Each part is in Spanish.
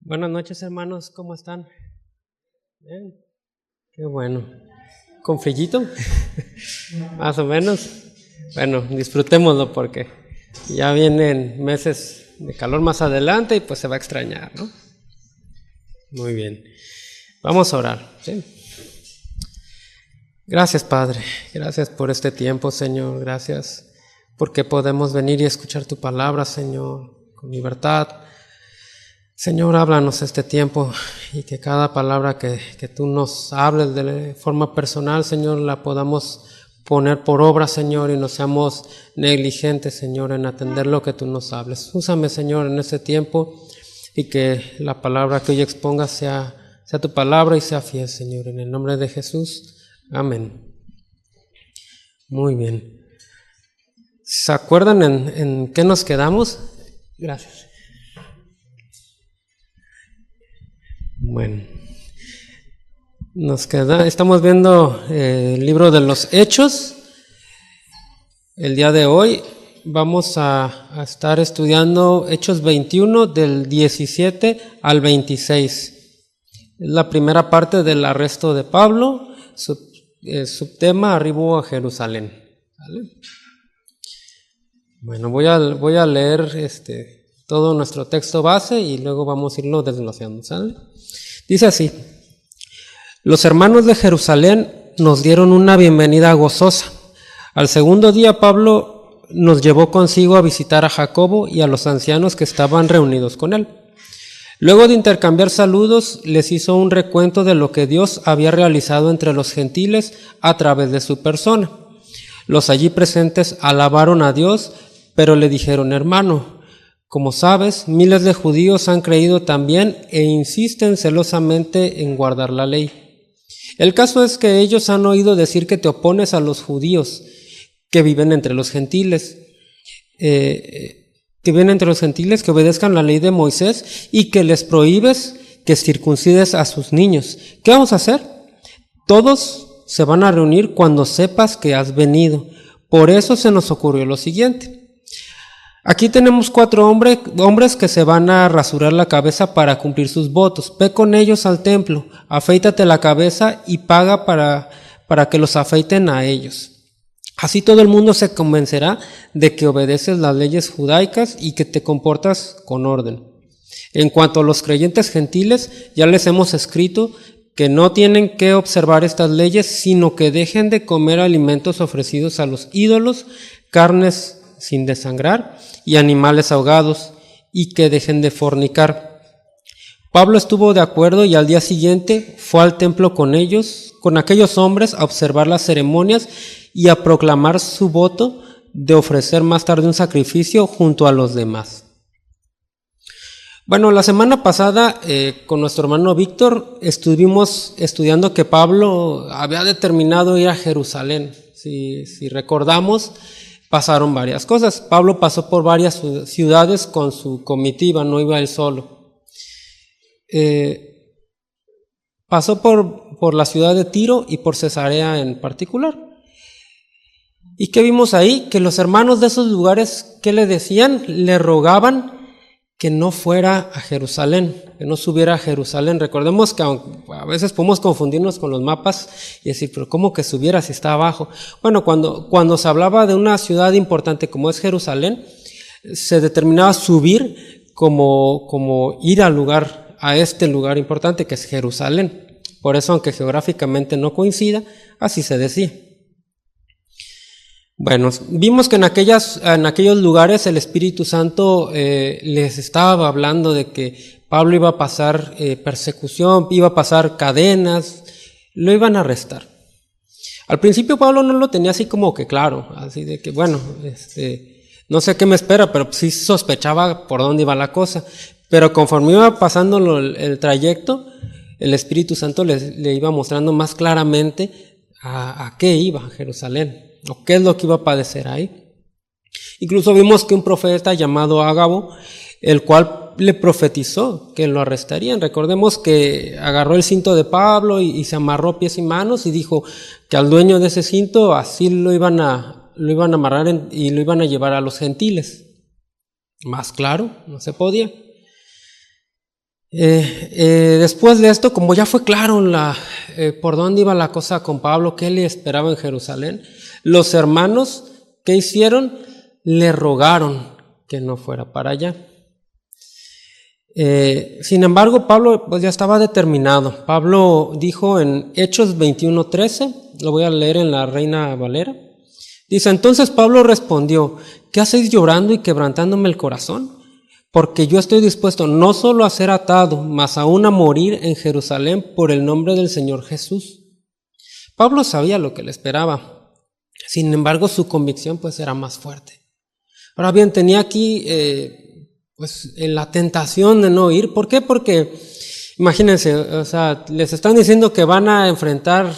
Buenas noches, hermanos, ¿cómo están? Bien, qué bueno. ¿Con frillito? Más o menos. Bueno, disfrutémoslo porque ya vienen meses de calor más adelante y pues se va a extrañar, ¿no? Muy bien. Vamos a orar, ¿sí? Gracias, Padre. Gracias por este tiempo, Señor. Gracias porque podemos venir y escuchar tu palabra, Señor, con libertad. Señor, háblanos este tiempo y que cada palabra que tú nos hables de forma personal, Señor, la podamos poner por obra, Señor, y no seamos negligentes, Señor, en atender lo que tú nos hables. Úsame, Señor, en este tiempo y que la palabra que hoy exponga sea tu palabra y sea fiel, Señor. En el nombre de Jesús, amén. Muy bien. ¿Se acuerdan en qué nos quedamos? Gracias. Bueno, estamos viendo el libro de los Hechos. El día de hoy vamos a estar estudiando Hechos 21 del 17 al 26. Es la primera parte del arresto de Pablo, subtema arribo a Jerusalén. ¿Vale? Bueno, voy a leer todo nuestro texto base y luego vamos a irlo desglosando, ¿sale? Dice así: los hermanos de Jerusalén nos dieron una bienvenida gozosa. Al segundo día Pablo nos llevó consigo a visitar a Jacobo y a los ancianos que estaban reunidos con él. Luego de intercambiar saludos, les hizo un recuento de lo que Dios había realizado entre los gentiles a través de su persona. Los allí presentes alabaron a Dios, pero le dijeron: hermano, como sabes, miles de judíos han creído también e insisten celosamente en guardar la ley. El caso es que ellos han oído decir que te opones a los judíos que viven entre los gentiles, que obedezcan la ley de Moisés y que les prohíbes que circuncides a sus niños. ¿Qué vamos a hacer? Todos se van a reunir cuando sepas que has venido. Por eso se nos ocurrió lo siguiente. Aquí tenemos 4 hombres que se van a rasurar la cabeza para cumplir sus votos. Ve con ellos al templo, afeítate la cabeza y paga para que los afeiten a ellos. Así todo el mundo se convencerá de que obedeces las leyes judaicas y que te comportas con orden. En cuanto a los creyentes gentiles, ya les hemos escrito que no tienen que observar estas leyes, sino que dejen de comer alimentos ofrecidos a los ídolos, carnes sin desangrar y animales ahogados, y que dejen de fornicar. Pablo estuvo de acuerdo y al día siguiente fue al templo con aquellos hombres, a observar las ceremonias y a proclamar su voto de ofrecer más tarde un sacrificio junto a los demás. Bueno, la semana pasada con nuestro hermano Víctor estuvimos estudiando que Pablo había determinado ir a Jerusalén. Si recordamos, pasaron varias cosas. Pablo pasó por varias ciudades con su comitiva, no iba él solo. Pasó por la ciudad de Tiro y por Cesarea en particular. ¿Y qué vimos ahí? Que los hermanos de esos lugares, ¿qué le decían? Le rogaban que no fuera a Jerusalén, que no subiera a Jerusalén. Recordemos que a veces podemos confundirnos con los mapas y decir, pero ¿cómo que subiera si está abajo? Bueno, cuando se hablaba de una ciudad importante como es Jerusalén, se determinaba subir como ir a este lugar importante que es Jerusalén. Por eso, aunque geográficamente no coincida, así se decía. Bueno, vimos que en aquellos lugares el Espíritu Santo les estaba hablando de que Pablo iba a pasar persecución, iba a pasar cadenas, lo iban a arrestar. Al principio Pablo no lo tenía así como que claro, así de que bueno, no sé qué me espera, pero sí sospechaba por dónde iba la cosa. Pero conforme iba pasando el trayecto, el Espíritu Santo le iba mostrando más claramente a qué iba a Jerusalén, o qué es lo que iba a padecer ahí. Incluso vimos que un profeta llamado Ágabo, el cual le profetizó que lo arrestarían. Recordemos que agarró el cinto de Pablo y se amarró pies y manos y dijo que al dueño de ese cinto así lo iban a amarrar y lo iban a llevar a los gentiles. Más claro, no se podía. Después de esto, como ya fue claro por dónde iba la cosa con Pablo, qué le esperaba en Jerusalén, los hermanos, ¿qué hicieron? Le rogaron que no fuera para allá. Sin embargo, Pablo pues ya estaba determinado. Pablo dijo en Hechos 21:13, lo voy a leer en la Reina Valera. Dice: entonces Pablo respondió: ¿qué hacéis llorando y quebrantándome el corazón? Porque yo estoy dispuesto no solo a ser atado, mas aún a morir en Jerusalén por el nombre del Señor Jesús. Pablo sabía lo que le esperaba. Sin embargo, su convicción pues era más fuerte. Ahora bien, tenía aquí la tentación de no ir. ¿Por qué? Porque, imagínense, o sea, les están diciendo que van a enfrentar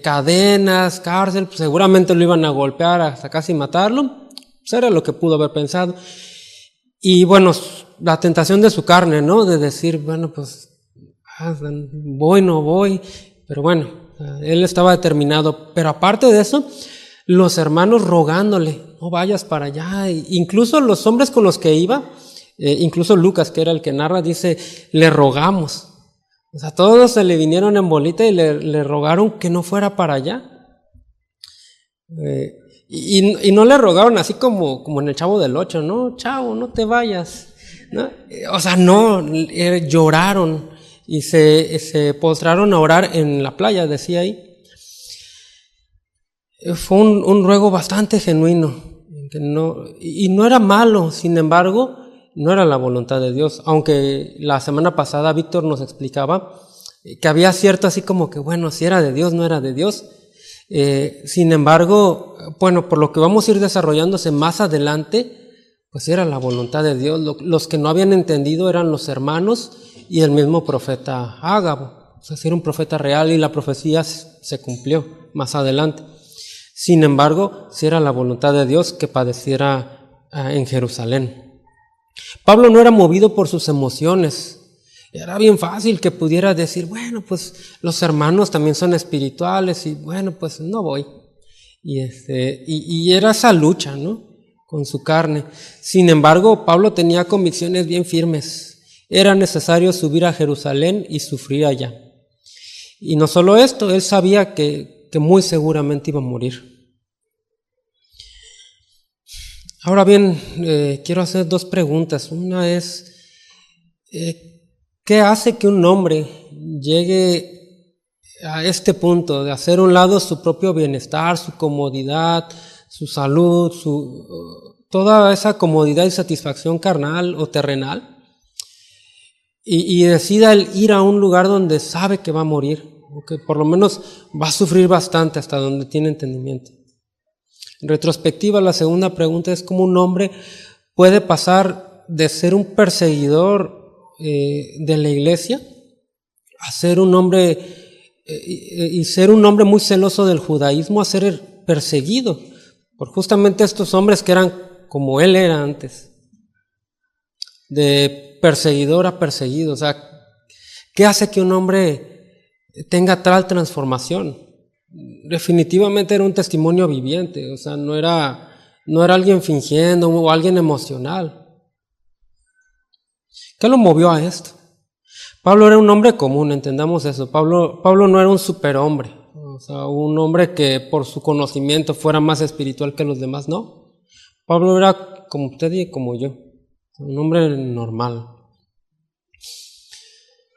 cadenas, cárcel, pues seguramente lo iban a golpear hasta casi matarlo. Pues era lo que pudo haber pensado. Y bueno, la tentación de su carne, ¿no? De decir, bueno, pues voy, no voy. Pero bueno, él estaba determinado. Pero aparte de eso, los hermanos rogándole: no vayas para allá. Incluso los hombres con los que iba, incluso Lucas, que era el que narra, dice: le rogamos. O sea, todos se le vinieron en bolita y le rogaron que no fuera para allá. Y no le rogaron así como en el Chavo del Ocho: no, chavo, no te vayas, ¿no? O sea, no, lloraron y se postraron a orar en la playa, decía ahí. Fue un ruego bastante genuino, y no era malo. Sin embargo, no era la voluntad de Dios, aunque la semana pasada Víctor nos explicaba que había cierto así como que, bueno, si era de Dios, no era de Dios. Sin embargo, bueno, por lo que vamos a ir desarrollándose más adelante, pues era la voluntad de Dios. Los que no habían entendido eran los hermanos y el mismo profeta Ágabo. O sea, era un profeta real y la profecía se cumplió más adelante. Sin embargo, sí era la voluntad de Dios que padeciera en Jerusalén. Pablo no era movido por sus emociones. Era bien fácil que pudiera decir: bueno, pues los hermanos también son espirituales y bueno, pues no voy. Y era esa lucha, ¿no?, con su carne. Sin embargo, Pablo tenía convicciones bien firmes. Era necesario subir a Jerusalén y sufrir allá. Y no solo esto, él sabía que muy seguramente iba a morir. Ahora bien, quiero hacer dos preguntas. Una es, ¿qué hace que un hombre llegue a este punto de hacer a un lado su propio bienestar, su comodidad, su salud, toda esa comodidad y satisfacción carnal o terrenal, y decida ir a un lugar donde sabe que va a morir, o que por lo menos va a sufrir bastante hasta donde tiene entendimiento? En retrospectiva, la segunda pregunta es: ¿cómo un hombre puede pasar de ser un perseguidor de la iglesia a ser un hombre y ser un hombre muy celoso del judaísmo, a ser perseguido por justamente estos hombres que eran como él era antes, de perseguidor a perseguido? O sea, ¿qué hace que un hombre tenga tal transformación? Definitivamente era un testimonio viviente. O sea, no era alguien fingiendo o alguien emocional. ¿Qué lo movió a esto? Pablo era un hombre común, entendamos eso. Pablo no era un superhombre, o sea, un hombre que por su conocimiento fuera más espiritual que los demás, no. Pablo era como usted y como yo, un hombre normal.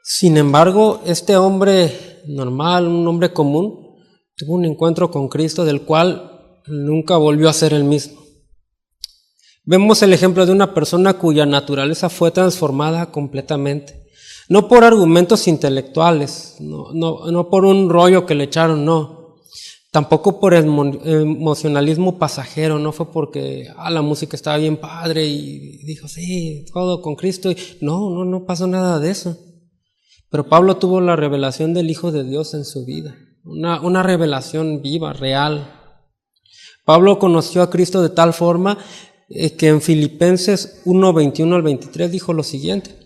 Sin embargo, este hombre normal, un hombre común, tuvo un encuentro con Cristo del cual nunca volvió a ser el mismo. Vemos el ejemplo de una persona cuya naturaleza fue transformada completamente. No por argumentos intelectuales, no por un rollo que le echaron, no. Tampoco por el emocionalismo pasajero, no fue porque la música estaba bien padre y dijo, sí, todo con Cristo. No pasó nada de eso. Pero Pablo tuvo la revelación del Hijo de Dios en su vida, una revelación viva, real. Pablo conoció a Cristo de tal forma que en Filipenses 1:21 al 23 dijo lo siguiente: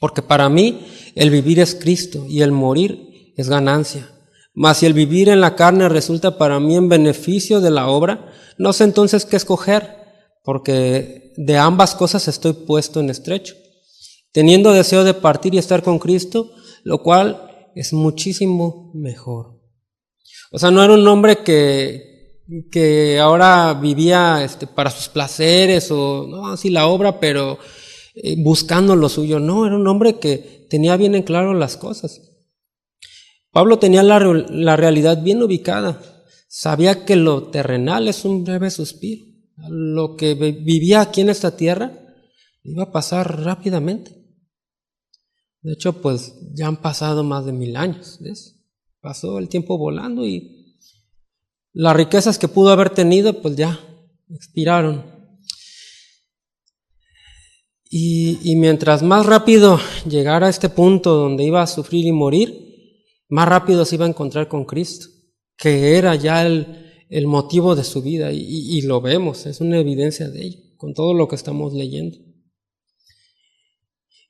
porque para mí el vivir es Cristo y el morir es ganancia. Mas si el vivir en la carne resulta para mí en beneficio de la obra, no sé entonces qué escoger, porque de ambas cosas estoy puesto en estrecho. teniendo deseo de partir y estar con Cristo, lo cual es muchísimo mejor. O sea, no era un hombre que ahora vivía para sus placeres o no así la obra, pero buscando lo suyo. No, era un hombre que tenía bien en claro las cosas. Pablo tenía la realidad bien ubicada. Sabía que lo terrenal es un breve suspiro. Lo que vivía aquí en esta tierra iba a pasar rápidamente. De hecho, pues ya han pasado más de 1000 años, ¿ves? Pasó el tiempo volando y las riquezas que pudo haber tenido, pues ya expiraron. Y mientras más rápido llegara a este punto donde iba a sufrir y morir, más rápido se iba a encontrar con Cristo, que era ya el motivo de su vida, y lo vemos, es una evidencia de ello, con todo lo que estamos leyendo.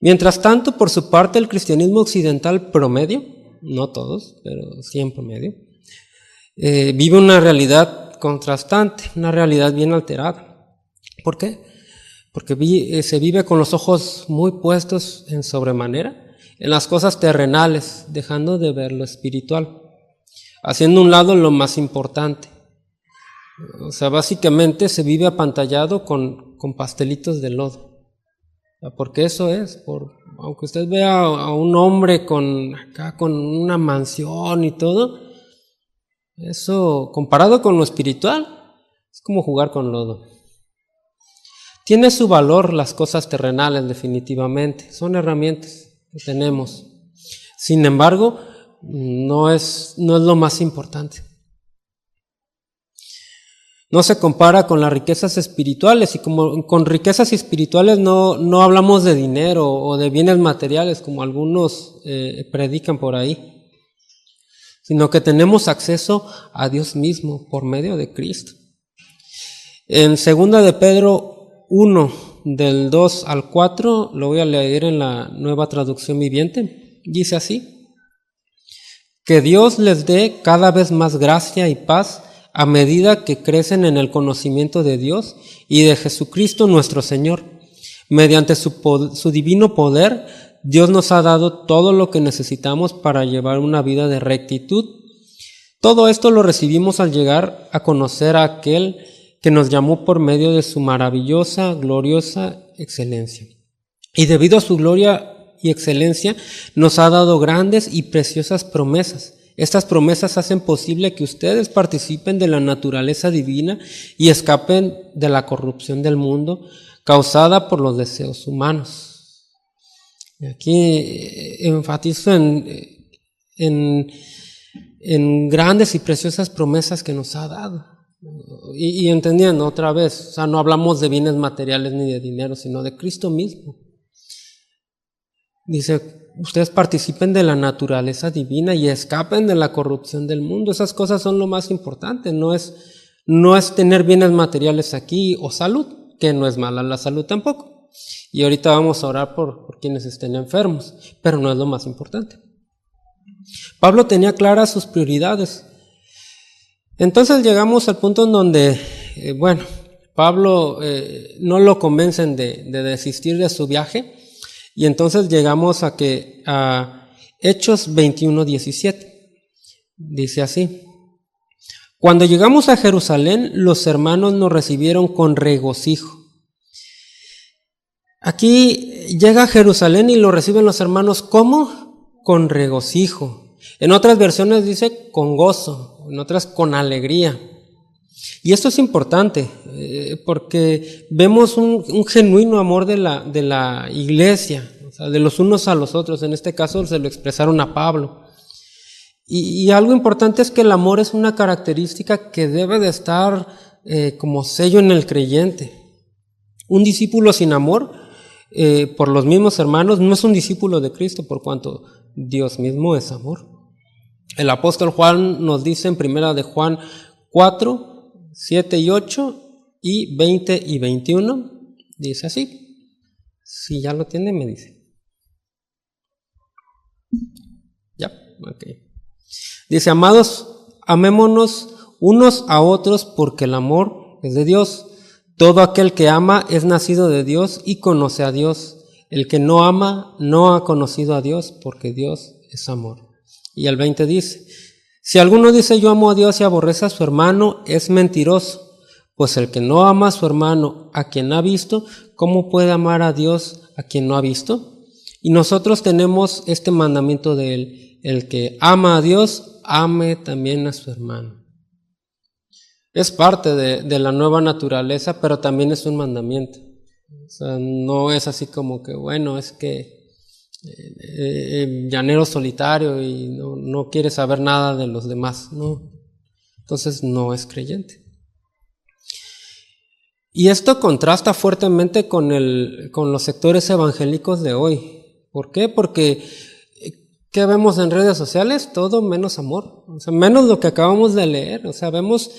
Mientras tanto, por su parte, el cristianismo occidental promedio, no todos, pero sí en promedio, vive una realidad contrastante, una realidad bien alterada. ¿Por qué? Porque se vive con los ojos muy puestos en sobremanera, en las cosas terrenales, dejando de ver lo espiritual, haciendo a un lado lo más importante. O sea, básicamente se vive apantallado con pastelitos de lodo. Porque eso es, aunque usted vea a un hombre con una mansión y todo, eso comparado con lo espiritual es como jugar con lodo. Tiene su valor las cosas terrenales definitivamente, son herramientas que tenemos. Sin embargo, no es lo más importante. No se compara con las riquezas espirituales, y como con riquezas espirituales no hablamos de dinero o de bienes materiales como algunos predican por ahí, sino que tenemos acceso a Dios mismo por medio de Cristo. En 2 de Pedro 1, del 2 al 4, lo voy a leer en la Nueva Traducción Viviente, dice así: que Dios les dé cada vez más gracia y paz a medida que crecen en el conocimiento de Dios y de Jesucristo nuestro Señor. Mediante su divino poder, Dios nos ha dado todo lo que necesitamos para llevar una vida de rectitud. Todo esto lo recibimos al llegar a conocer a aquel que nos llamó por medio de su maravillosa, gloriosa excelencia. Y debido a su gloria y excelencia, nos ha dado grandes y preciosas promesas. Estas promesas hacen posible que ustedes participen de la naturaleza divina y escapen de la corrupción del mundo causada por los deseos humanos. Y aquí enfatizo en grandes y preciosas promesas que nos ha dado. Y entendiendo otra vez, o sea, no hablamos de bienes materiales ni de dinero, sino de Cristo mismo. Dice, ustedes participen de la naturaleza divina y escapen de la corrupción del mundo. Esas cosas son lo más importante. No es tener bienes materiales aquí o salud, que no es mala la salud tampoco. Y ahorita vamos a orar por quienes estén enfermos, pero no es lo más importante. Pablo tenía claras sus prioridades. Entonces llegamos al punto en donde, Pablo no lo convencen de desistir de su viaje. Y entonces llegamos a Hechos 21:17. Dice así: cuando llegamos a Jerusalén, los hermanos nos recibieron con regocijo. Aquí llega a Jerusalén y lo reciben los hermanos, ¿cómo? Con regocijo. En otras versiones dice con gozo, en otras con alegría. Y esto es importante, porque vemos un genuino amor de la iglesia, o sea, de los unos a los otros. En este caso se lo expresaron a Pablo. Y algo importante es que el amor es una característica que debe de estar como sello en el creyente. Un discípulo sin amor por los mismos hermanos no es un discípulo de Cristo, por cuanto Dios mismo es amor. El apóstol Juan nos dice en 1 de Juan 4, 7 y 8 y 20 y 21, dice así. Si ya lo tiene, me dice. Ya, ok. Dice, amados, amémonos unos a otros porque el amor es de Dios. Todo aquel que ama es nacido de Dios y conoce a Dios. El que no ama no ha conocido a Dios, porque Dios es amor. Y el 20 dice, si alguno dice yo amo a Dios y aborrece a su hermano, es mentiroso, pues el que no ama a su hermano a quien ha visto, ¿cómo puede amar a Dios a quien no ha visto? Y nosotros tenemos este mandamiento de él, el que ama a Dios, ame también a su hermano. Es parte de la nueva naturaleza, pero también es un mandamiento. O sea, no es así como que, bueno, es que llanero solitario y no quiere saber nada de los demás, no. Entonces no es creyente. Y esto contrasta fuertemente con los sectores evangélicos de hoy. ¿Por qué? Porque ¿qué vemos en redes sociales? Todo menos amor, o sea, menos lo que acabamos de leer. O sea, vemos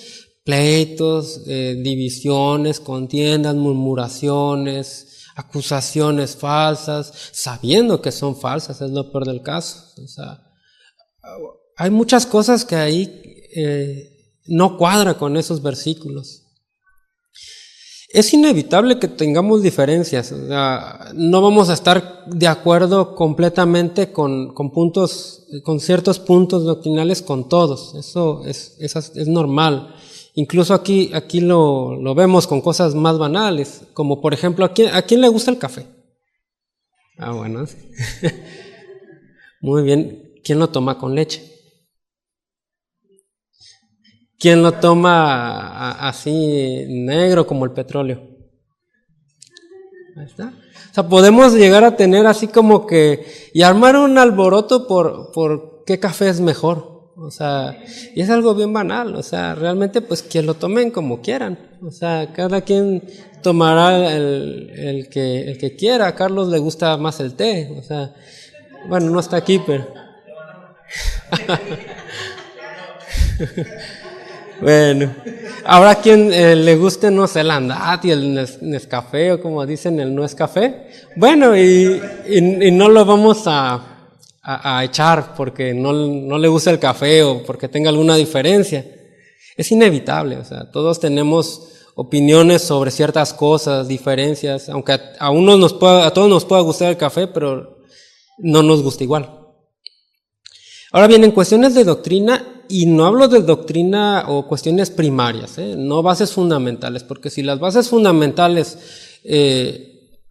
pleitos, divisiones, contiendas, murmuraciones, acusaciones falsas, sabiendo que son falsas, es lo peor del caso. O sea, hay muchas cosas que ahí no cuadra con esos versículos. Es inevitable que tengamos diferencias, o sea, no vamos a estar de acuerdo completamente con ciertos puntos doctrinales con todos, eso es normal. Incluso aquí lo vemos con cosas más banales, como por ejemplo, ¿a quién le gusta el café? Ah, bueno, sí. Muy bien, ¿quién lo toma con leche? ¿Quién lo toma así negro como el petróleo? Ahí está. O sea, podemos llegar a tener así como que, y armar un alboroto por qué café es mejor. O sea, y es algo bien banal. O sea, realmente pues que lo tomen como quieran. O sea, cada quien tomará el que quiera. A Carlos le gusta más el té. O sea, bueno, no está aquí, pero... Bueno, ahora a quien le guste, no sé, el Andati, el Nescafé, o como dicen, el no es café. Bueno, y no lo vamos a echar porque no le gusta el café o porque tenga alguna diferencia. Es inevitable, o sea, todos tenemos opiniones sobre ciertas cosas, diferencias, aunque a todos nos pueda gustar el café, pero no nos gusta igual. Ahora bien, en cuestiones de doctrina, y no hablo de doctrina o cuestiones primarias, no bases fundamentales, porque si las bases fundamentales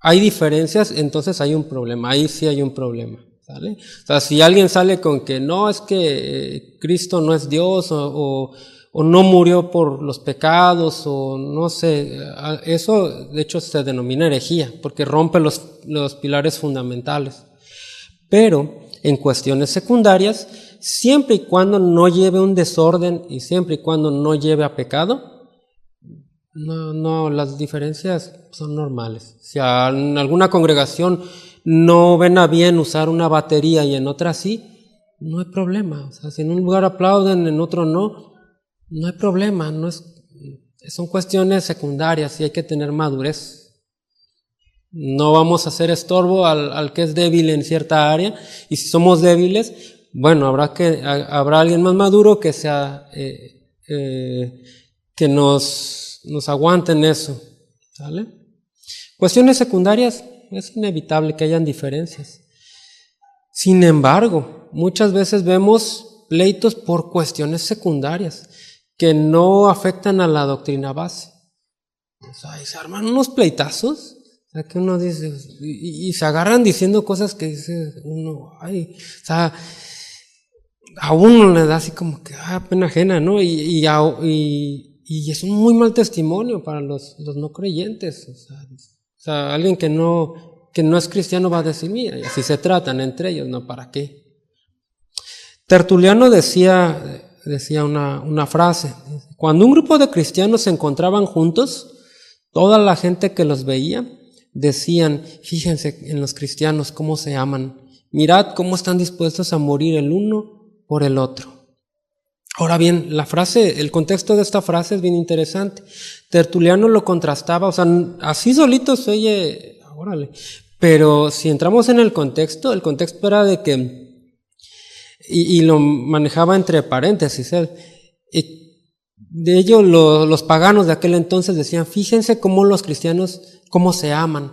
hay diferencias, entonces hay un problema, ahí sí hay un problema, ¿sale? O sea, si alguien sale con que no, es que Cristo no es Dios o no murió por los pecados o no sé, eso de hecho se denomina herejía, porque rompe los pilares fundamentales. Pero en cuestiones secundarias, siempre y cuando no lleve un desorden y siempre y cuando no lleve a pecado, no, las diferencias son normales. Si en alguna congregación no ven a bien usar una batería y en otra sí, no hay problema. O sea, si en un lugar aplauden, en otro no hay problema. Son cuestiones secundarias y hay que tener madurez. No vamos a hacer estorbo al que es débil en cierta área, y si somos débiles, bueno, habrá alguien más maduro que sea que nos aguante en eso, ¿vale? Cuestiones secundarias, es inevitable que hayan diferencias. Sin embargo, muchas veces vemos pleitos por cuestiones secundarias que no afectan a la doctrina base. O sea, y se arman unos pleitazos. O sea, que uno dice, y se agarran diciendo cosas que dice uno, ay, o sea, a uno le da así como que, pena ajena, ¿no? Y es un muy mal testimonio para los no creyentes. O sea, alguien que no es cristiano va a decir, mira, y así se tratan entre ellos, ¿no? ¿Para qué? Tertuliano decía una frase, cuando un grupo de cristianos se encontraban juntos, toda la gente que los veía decían, fíjense en los cristianos cómo se aman, mirad cómo están dispuestos a morir el uno por el otro. Ahora bien, el contexto de esta frase es bien interesante. Tertuliano lo contrastaba, o sea, así solito se oye, órale, pero si entramos en el contexto era de que, y lo manejaba entre paréntesis, de ello los paganos de aquel entonces decían, fíjense cómo los cristianos, cómo se aman.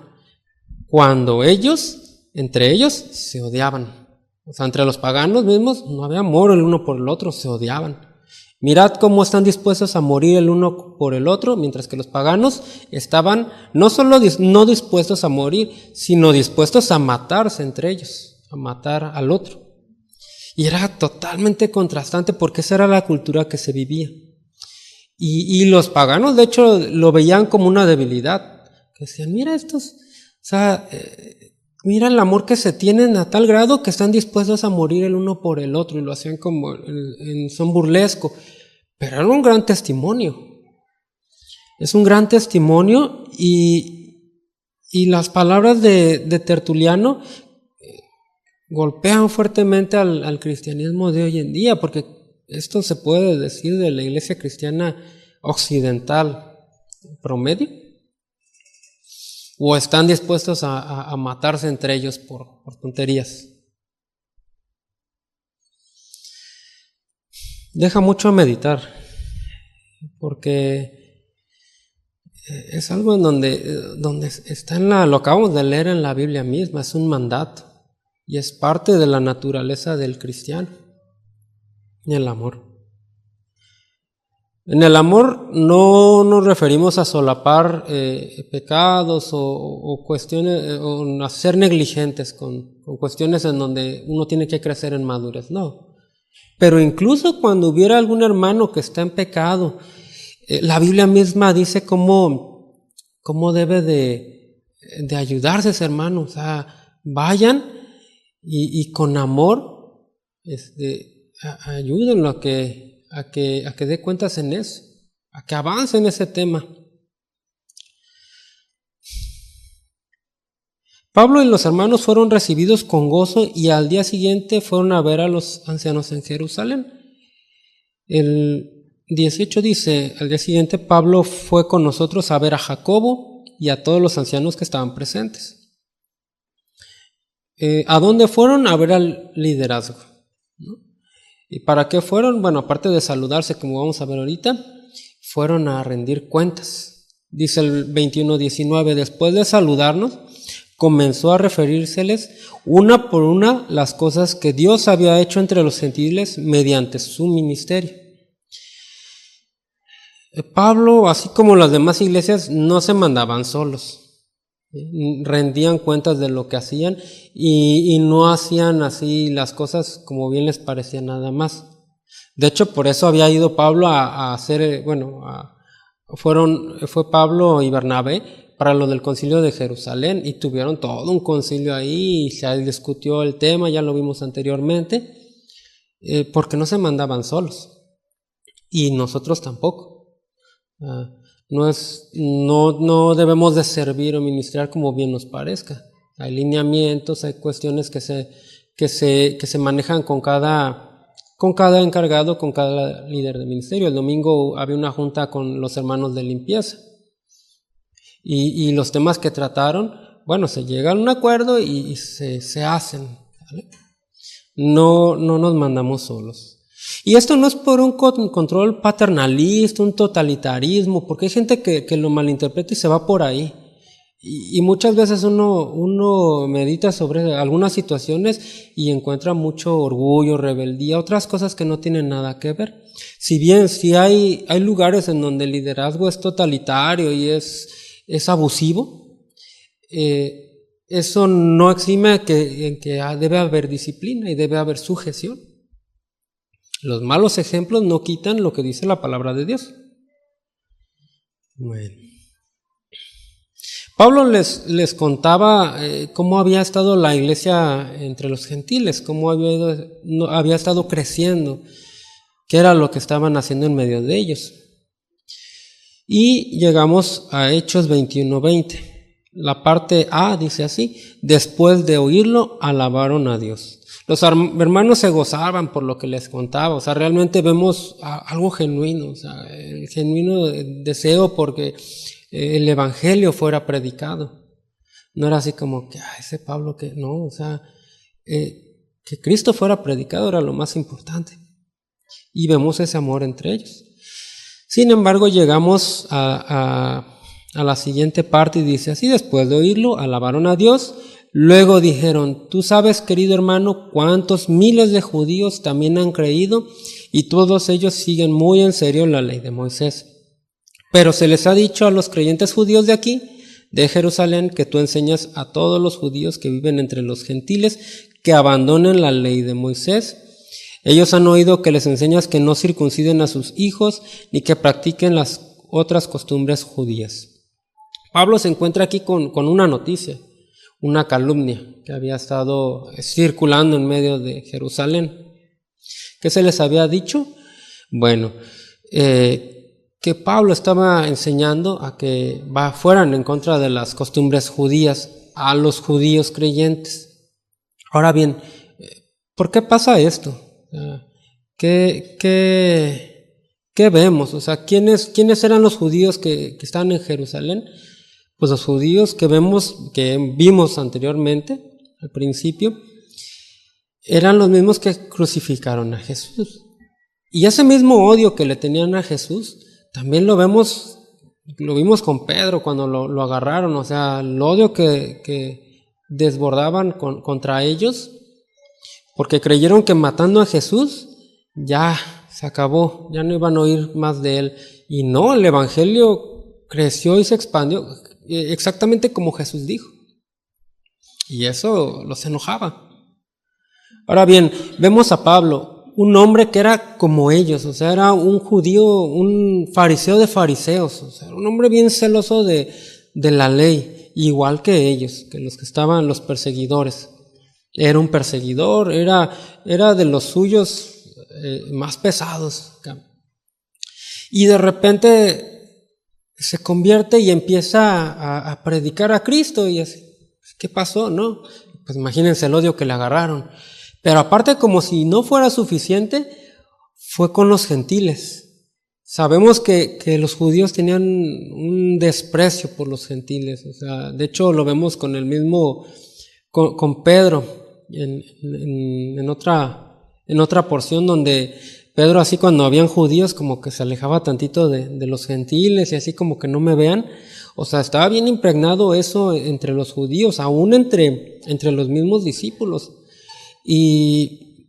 cuando ellos, entre ellos, se odiaban. O sea, entre los paganos mismos no había amor el uno por el otro, se odiaban. Mirad cómo están dispuestos a morir el uno por el otro, mientras que los paganos estaban no solo no dispuestos a morir, sino dispuestos a matarse entre ellos, a matar al otro. Y era totalmente contrastante porque esa era la cultura que se vivía. Y los paganos, de hecho, lo veían como una debilidad. Que decían, mira estos, o sea, mira el amor que se tienen a tal grado que están dispuestos a morir el uno por el otro. Y lo hacían como en son burlesco. Pero era un gran testimonio. Es un gran testimonio y las palabras de Tertuliano golpean fuertemente al cristianismo de hoy en día, porque esto se puede decir de la iglesia cristiana occidental promedio. ¿O están dispuestos a matarse entre ellos por tonterías? Deja mucho a meditar, porque es algo en donde está lo acabamos de leer en la Biblia misma, es un mandato y es parte de la naturaleza del cristiano, el amor. En el amor no nos referimos a solapar pecados o cuestiones, o a ser negligentes con cuestiones en donde uno tiene que crecer en madurez, no. Pero incluso cuando hubiera algún hermano que está en pecado, la Biblia misma dice cómo debe de ayudarse ese hermano. O sea, vayan y con amor ayúdenlo a que dé cuentas en eso, a que avance en ese tema. Pablo y los hermanos fueron recibidos con gozo y al día siguiente fueron a ver a los ancianos en Jerusalén. El 18 dice, al día siguiente Pablo fue con nosotros a ver a Jacobo y a todos los ancianos que estaban presentes. ¿A dónde fueron? A ver al liderazgo, ¿no? ¿Y para qué fueron? Bueno, aparte de saludarse, como vamos a ver ahorita, fueron a rendir cuentas. Dice el 21:19, después de saludarnos, comenzó a referírseles una por una las cosas que Dios había hecho entre los gentiles mediante su ministerio. Pablo, así como las demás iglesias, no se mandaban solos. Rendían cuentas de lo que hacían y no hacían así las cosas como bien les parecía nada más. De hecho, por eso había ido Pablo a hacer, fue Pablo y Bernabé para lo del concilio de Jerusalén y tuvieron todo un concilio ahí y se discutió el tema, ya lo vimos anteriormente, porque no se mandaban solos y nosotros tampoco. No debemos de servir o ministrar como bien nos parezca. Hay lineamientos, hay cuestiones que se manejan con cada encargado, con cada líder de ministerio. El domingo había una junta con los hermanos de limpieza y los temas que trataron, bueno, se llega a un acuerdo y se hacen, ¿vale? No nos mandamos solos. Y esto no es por un control paternalista, un totalitarismo, porque hay gente que lo malinterpreta y se va por ahí. Y muchas veces uno medita sobre algunas situaciones y encuentra mucho orgullo, rebeldía, otras cosas que no tienen nada que ver. Si bien sí hay lugares en donde el liderazgo es totalitario y es abusivo, eso no exime en que debe haber disciplina y debe haber sujeción. Los malos ejemplos no quitan lo que dice la palabra de Dios. Bueno. Pablo les contaba cómo había estado la iglesia entre los gentiles, cómo había estado creciendo, qué era lo que estaban haciendo en medio de ellos. Y llegamos a Hechos 21:20. La parte A dice así: después de oírlo, alabaron a Dios. Los hermanos se gozaban por lo que les contaba. O sea, realmente vemos algo genuino, o sea, el genuino deseo porque el evangelio fuera predicado. No era así como que ese Pablo que no, o sea, que Cristo fuera predicado era lo más importante. Y vemos ese amor entre ellos. Sin embargo, llegamos a a la siguiente parte y dice así: después de oírlo, alabaron a Dios. Luego dijeron: tú sabes, querido hermano, cuántos miles de judíos también han creído y todos ellos siguen muy en serio la ley de Moisés. Pero se les ha dicho a los creyentes judíos de aquí, de Jerusalén, que tú enseñas a todos los judíos que viven entre los gentiles que abandonen la ley de Moisés. Ellos han oído que les enseñas que no circunciden a sus hijos ni que practiquen las otras costumbres judías. Pablo se encuentra aquí con una noticia, una calumnia que había estado circulando en medio de Jerusalén. ¿Qué se les había dicho? Bueno, que Pablo estaba enseñando a que fueran en contra de las costumbres judías a los judíos creyentes. Ahora bien, ¿por qué pasa esto? ¿Qué vemos? O sea, ¿quiénes eran los judíos que están en Jerusalén? Pues los judíos que vimos anteriormente, al principio, eran los mismos que crucificaron a Jesús. Y ese mismo odio que le tenían a Jesús, también lo vimos con Pedro cuando lo agarraron. O sea, el odio que desbordaban contra ellos, porque creyeron que matando a Jesús ya se acabó, ya no iban a oír más de él. Y no, el evangelio creció y se expandió exactamente como Jesús dijo. Y eso los enojaba. Ahora bien, vemos a Pablo, un hombre que era como ellos, o sea, era un judío, un fariseo de fariseos, o sea, un hombre bien celoso de la ley, igual que ellos, que los que estaban, los perseguidores. Era un perseguidor, era de los suyos más pesados. Y de repente se convierte y empieza a predicar a Cristo y así. ¿Qué pasó? No, pues imagínense el odio que le agarraron. Pero aparte, como si no fuera suficiente, fue con los gentiles. Sabemos que los judíos tenían un desprecio por los gentiles. O sea, de hecho lo vemos con el mismo, con Pedro, en otra porción donde Pedro, así cuando habían judíos, como que se alejaba tantito de los gentiles y así como que no me vean. O sea, estaba bien impregnado eso entre los judíos, aún entre los mismos discípulos. Y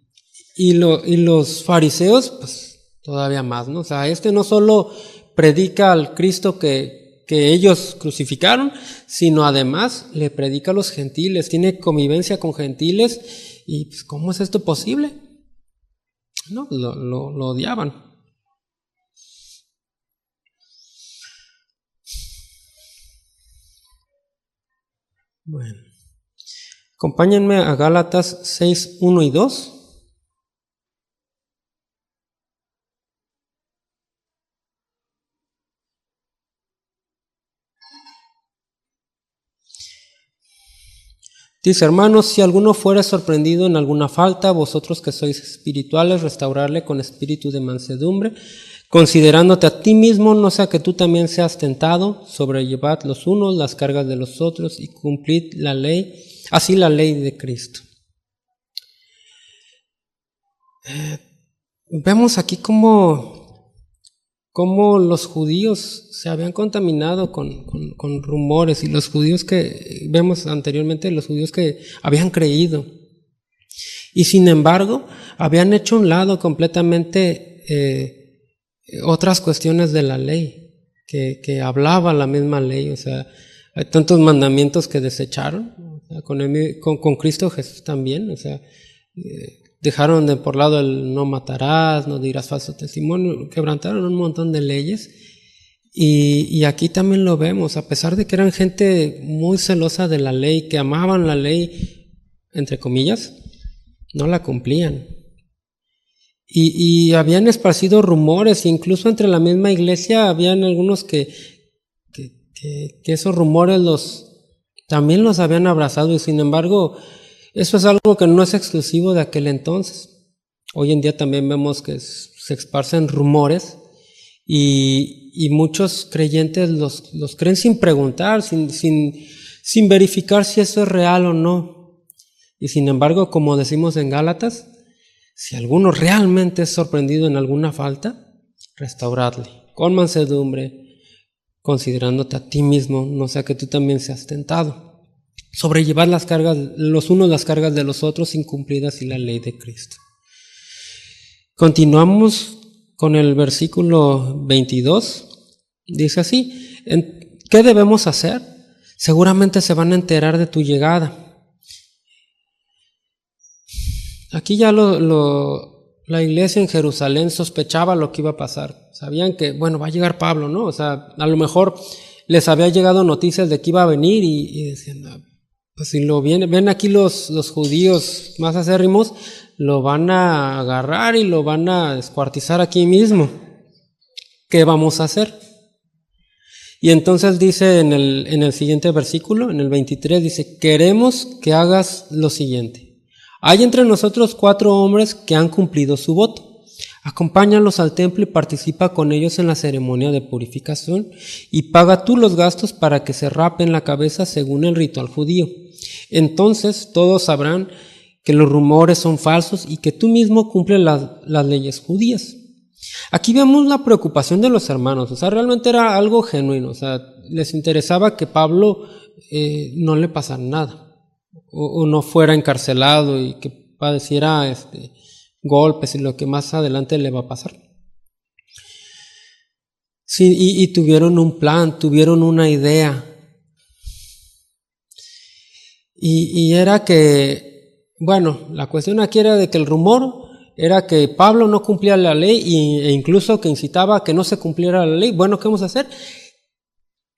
los fariseos, pues todavía más, ¿no? O sea, no solo predica al Cristo que ellos crucificaron, sino además le predica a los gentiles, tiene convivencia con gentiles. Y pues, ¿cómo es esto posible? No, lo odiaban. Bueno, acompáñenme a Gálatas 6, 1 y 2. Dice: hermanos, si alguno fuere sorprendido en alguna falta, vosotros que sois espirituales, restaurarle con espíritu de mansedumbre, considerándote a ti mismo, no sea que tú también seas tentado. Sobrellevad los unos las cargas de los otros y cumplid la ley, así la ley de Cristo. Vemos aquí cómo los judíos se habían contaminado con rumores, y los judíos que vemos anteriormente, los judíos que habían creído, y sin embargo habían hecho a un lado completamente otras cuestiones de la ley que hablaba la misma ley. O sea, hay tantos mandamientos que desecharon, o sea, con Cristo Jesús también. O sea, dejaron de por lado el no matarás, no dirás falso testimonio, quebrantaron un montón de leyes. Y aquí también lo vemos, a pesar de que eran gente muy celosa de la ley, que amaban la ley, entre comillas, no la cumplían. Y habían esparcido rumores, e incluso entre la misma iglesia habían algunos que esos rumores también los habían abrazado, y sin embargo, eso es algo que no es exclusivo de aquel entonces. Hoy en día también vemos que se esparcen rumores y muchos creyentes los creen sin preguntar, sin verificar si eso es real o no. Y sin embargo, como decimos en Gálatas, si alguno realmente es sorprendido en alguna falta, restauradle con mansedumbre, considerándote a ti mismo, no sea que tú también seas tentado. Sobrellevar las cargas, los unos las cargas de los otros, incumplidas y la ley de Cristo. Continuamos con el versículo 22. Dice así: ¿qué debemos hacer? Seguramente se van a enterar de tu llegada. Aquí ya la iglesia en Jerusalén sospechaba lo que iba a pasar. Sabían que, bueno, va a llegar Pablo, ¿no? O sea, a lo mejor les había llegado noticias de que iba a venir y decían, pues si lo ven aquí los judíos más acérrimos, lo van a agarrar y lo van a descuartizar aquí mismo. ¿Qué vamos a hacer? Y entonces dice en el siguiente versículo, en el 23, dice: queremos que hagas lo siguiente. Hay entre nosotros 4 hombres que han cumplido su voto. Acompáñalos al templo y participa con ellos en la ceremonia de purificación y paga tú los gastos para que se rapen la cabeza según el ritual judío. Entonces todos sabrán que los rumores son falsos y que tú mismo cumples las leyes judías. Aquí vemos la preocupación de los hermanos. O sea, realmente era algo genuino. O sea, les interesaba que Pablo no le pasara nada. O no fuera encarcelado y que padeciera golpes y lo que más adelante le va a pasar. Sí, y tuvieron un plan, tuvieron una idea. Y era que, bueno, la cuestión aquí era de que el rumor era que Pablo no cumplía la ley e incluso que incitaba a que no se cumpliera la ley. Bueno, ¿qué vamos a hacer?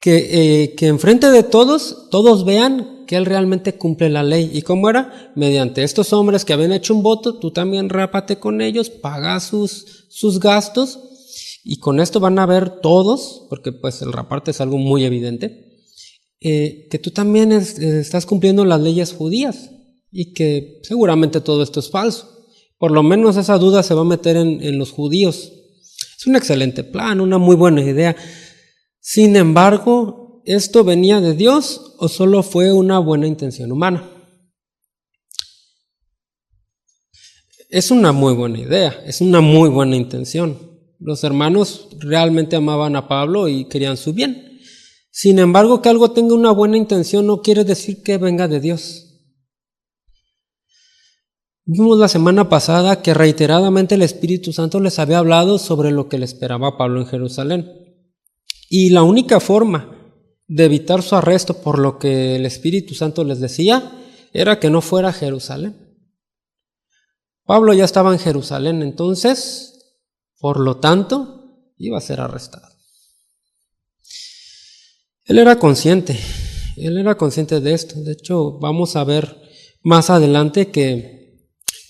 Que enfrente de todos vean que él realmente cumple la ley. ¿Y cómo era? Mediante estos hombres que habían hecho un voto, tú también rápate con ellos, paga sus gastos, y con esto van a ver todos, porque pues el raparte es algo muy evidente, que tú también estás cumpliendo las leyes judías, y que seguramente todo esto es falso. Por lo menos esa duda se va a meter en los judíos. Es un excelente plan, una muy buena idea. Sin embargo, ¿esto venía de Dios o solo fue una buena intención humana? Es una muy buena idea, es una muy buena intención. Los hermanos realmente amaban a Pablo y querían su bien. Sin embargo, que algo tenga una buena intención no quiere decir que venga de Dios. Vimos la semana pasada que reiteradamente el Espíritu Santo les había hablado sobre lo que le esperaba a Pablo en Jerusalén. Y la única forma de evitar su arresto por lo que el Espíritu Santo les decía era que no fuera a Jerusalén. Pablo ya estaba en Jerusalén, entonces, por lo tanto, iba a ser arrestado. Él era consciente de esto. De hecho, vamos a ver más adelante que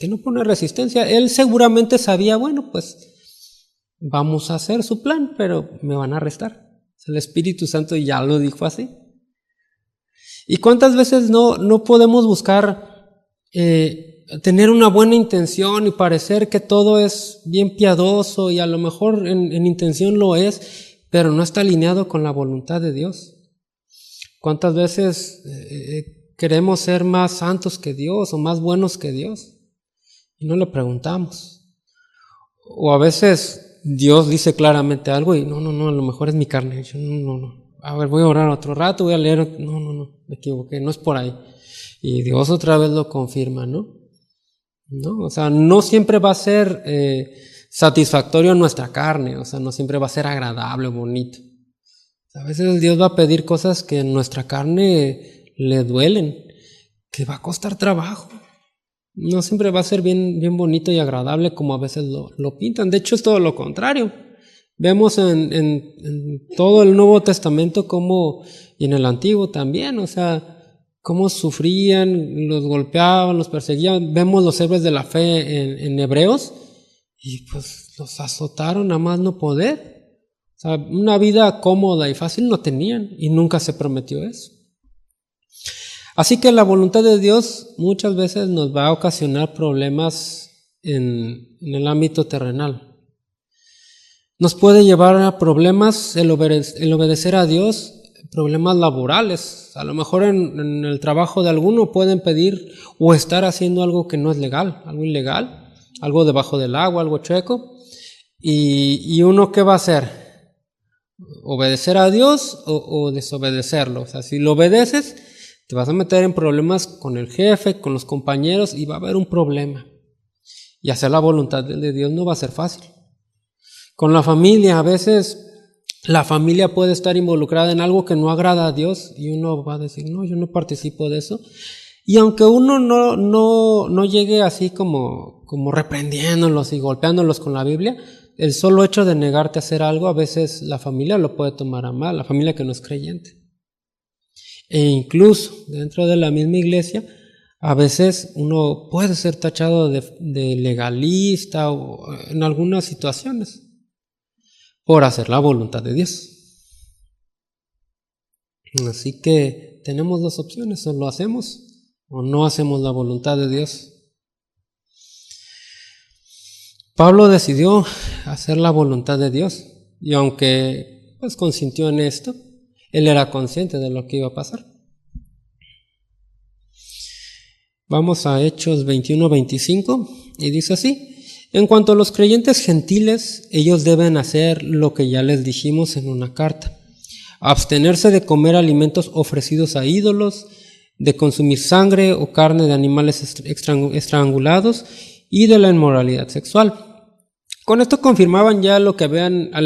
no pone resistencia. Él seguramente sabía, bueno, pues vamos a hacer su plan, pero me van a arrestar. El Espíritu Santo ya lo dijo así. ¿Y cuántas veces no podemos buscar tener una buena intención y parecer que todo es bien piadoso y a lo mejor en intención lo es, pero no está alineado con la voluntad de Dios? ¿Cuántas veces queremos ser más santos que Dios o más buenos que Dios? Y no le preguntamos. O a veces Dios dice claramente algo y no, a lo mejor es mi carne. Yo, no. A ver, voy a orar otro rato, voy a leer. No, me equivoqué, no es por ahí. Y Dios otra vez lo confirma, ¿no? O sea, no siempre va a ser satisfactorio nuestra carne, o sea, no siempre va a ser agradable, bonito. A veces Dios va a pedir cosas que en nuestra carne le duelen, que va a costar trabajo. No siempre va a ser bien bonito y agradable como a veces lo pintan. De hecho, es todo lo contrario. Vemos en todo el Nuevo Testamento y en el Antiguo también, o sea, cómo sufrían, los golpeaban, los perseguían. Vemos los héroes de la fe en Hebreos y pues los azotaron a más no poder. O sea, una vida cómoda y fácil no tenían y nunca se prometió eso. Así que la voluntad de Dios muchas veces nos va a ocasionar problemas en el ámbito terrenal. Nos puede llevar a problemas el obedecer a Dios, problemas laborales. A lo mejor en el trabajo de alguno pueden pedir o estar haciendo algo que no es legal, algo ilegal, algo debajo del agua, algo chueco. ¿Y uno qué va a hacer? obedecer a Dios o desobedecerlo. O sea, si lo obedeces, te vas a meter en problemas con el jefe, con los compañeros, y va a haber un problema. Y hacer la voluntad de Dios no va a ser fácil. Con la familia, a veces la familia puede estar involucrada en algo que no agrada a Dios y uno va a decir, no, yo no participo de eso. Y aunque uno no llegue así como reprendiéndolos y golpeándolos con la Biblia, el solo hecho de negarte a hacer algo, a veces la familia lo puede tomar a mal, la familia que no es creyente. E incluso dentro de la misma iglesia, a veces uno puede ser tachado de legalista o en algunas situaciones por hacer la voluntad de Dios. Así que tenemos dos opciones, o lo hacemos o no hacemos la voluntad de Dios. Pablo decidió hacer la voluntad de Dios y aunque pues consintió en esto, él era consciente de lo que iba a pasar. Vamos a Hechos 21-25 y dice así: en cuanto a los creyentes gentiles, ellos deben hacer lo que ya les dijimos en una carta: abstenerse de comer alimentos ofrecidos a ídolos, de consumir sangre o carne de animales estrangulados y de la inmoralidad sexual. Con esto confirmaban ya el